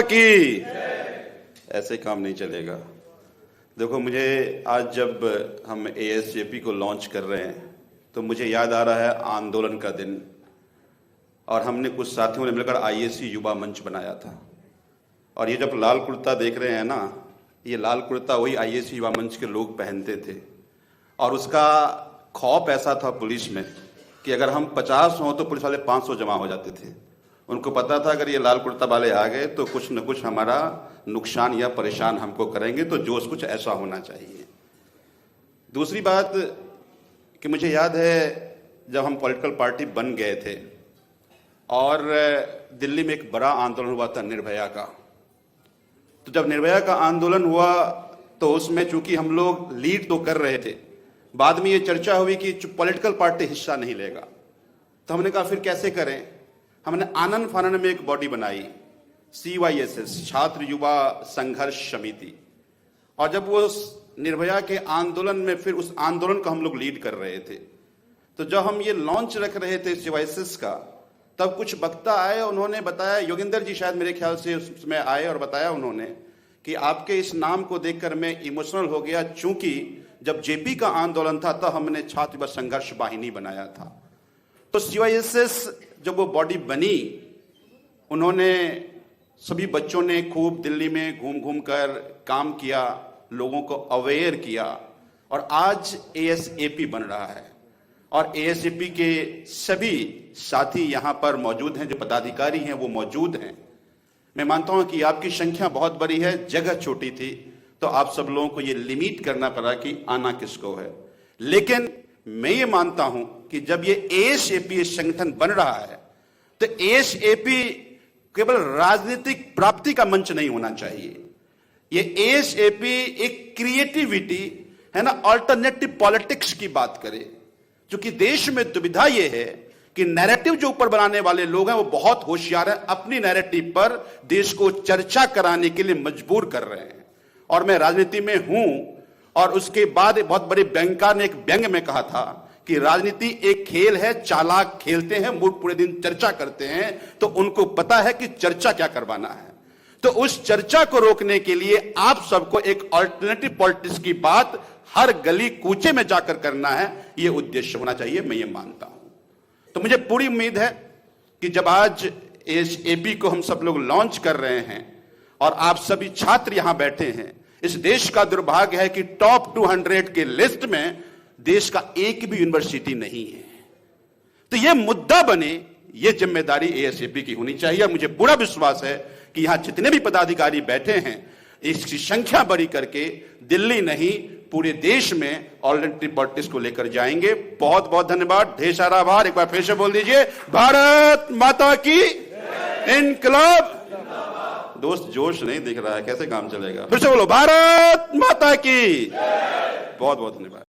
की। ऐसे काम नहीं चलेगा। देखो, मुझे आज जब हम एएसजेपी को लॉन्च कर रहे हैं तो मुझे याद आ रहा है आंदोलन का दिन, और हमने कुछ साथियों ने मिलकर आईएससी युवा मंच बनाया था। और ये जब लाल कुर्ता देख रहे हैं ना, ये लाल कुर्ता वही आईएससी युवा मंच के लोग पहनते थे। और उसका खौफ ऐसा था पुलिस में कि अगर हम 50 हों तो पुलिस वाले 500 जमा हो जाते थे। उनको पता था अगर ये लाल कुर्ता वाले आ गए तो कुछ न कुछ हमारा नुकसान या परेशान हमको करेंगे, तो जोश कुछ ऐसा होना चाहिए। दूसरी बात कि मुझे याद है जब हम पॉलिटिकल पार्टी बन गए थे और दिल्ली में एक बड़ा आंदोलन हुआ था निर्भया का। तो जब निर्भया का आंदोलन हुआ तो उसमें चूंकि हम लोग लीड तो कर रहे थे, बाद में ये चर्चा हुई कि पॉलिटिकल पार्टी हिस्सा नहीं लेगा। तो हमने कहा फिर कैसे करें। हमने आनंद फानन में एक बॉडी बनाई, CYSS, छात्र युवा संघर्ष समिति। और जब वो निर्भया के आंदोलन में फिर उस आंदोलन को हम लोग लीड कर रहे थे, तो जब हम ये लॉन्च रख रहे थे CYSS का, तब कुछ वक्ता आए, उन्होंने बताया, योगेंद्र जी शायद मेरे ख्याल से उसमें आए और बताया उन्होंने कि आपके इस नाम को देखकर मैं इमोशनल हो गया, चूंकि जब जेपी का आंदोलन था तब हमने छात्र युवा संघर्ष वाहिनी बनाया था। तो CYSS जब वो बॉडी बनी, उन्होंने सभी बच्चों ने खूब दिल्ली में घूम घूम कर काम किया, लोगों को अवेयर किया, और आज ASAP बन रहा है। और ASAP के सभी साथी यहाँ पर मौजूद हैं, जो पदाधिकारी हैं वो मौजूद हैं। मैं मानता हूं कि आपकी संख्या बहुत बड़ी है, जगह छोटी थी, तो आप सब लोगों को ये लिमिट करना पड़ा कि आना किसको है। लेकिन मैं ये मानता हूं कि जब ये ASAP संगठन बन रहा है तो ASAP केवल राजनीतिक प्राप्ति का मंच नहीं होना चाहिए। ये ASAP एक क्रिएटिविटी है ना, अल्टरनेटिव पॉलिटिक्स की बात करे। क्योंकि देश में दुविधा ये है कि नैरेटिव जो ऊपर बनाने वाले लोग हैं वो बहुत होशियार हैं, अपनी नैरेटिव पर देश को चर्चा कराने के लिए मजबूर कर रहे हैं। और मैं राजनीति में हूं, और उसके बाद बहुत बड़े बैंकर ने एक व्यंग में कहा था कि राजनीति एक खेल है, चालाक खेलते हैं, मूर्ख पूरे दिन चर्चा करते हैं, तो उनको पता है कि चर्चा क्या करवाना है। तो उस चर्चा को रोकने के लिए आप सबको एक अल्टरनेटिव पॉलिटिक्स की बात हर गली कूचे में जाकर करना है, यह उद्देश्य होना चाहिए, मैं ये मानता हूं। तो मुझे पूरी उम्मीद है कि जब आज ASAP को हम सब लोग लॉन्च कर रहे हैं और आप सभी छात्र यहां बैठे हैं, इस देश का दुर्भाग्य है कि टॉप 200 के लिस्ट में देश का एक भी यूनिवर्सिटी नहीं है। तो यह मुद्दा बने, यह जिम्मेदारी ASAP की होनी चाहिए। और मुझे पूरा विश्वास है कि यहां जितने भी पदाधिकारी बैठे हैं, इसकी संख्या बड़ी करके दिल्ली नहीं पूरे देश में ऑल्टरनेटिव पॉलिटिक्स को लेकर जाएंगे। बहुत बहुत धन्यवाद, ढेर सारा आभार। एक बार फिर से बोल दीजिए, भारत माता की इनकलाब। दोस्त जोश नहीं दिख रहा है, कैसे काम चलेगा? फिर से बोलो, भारत माता की। बहुत बहुत धन्यवाद।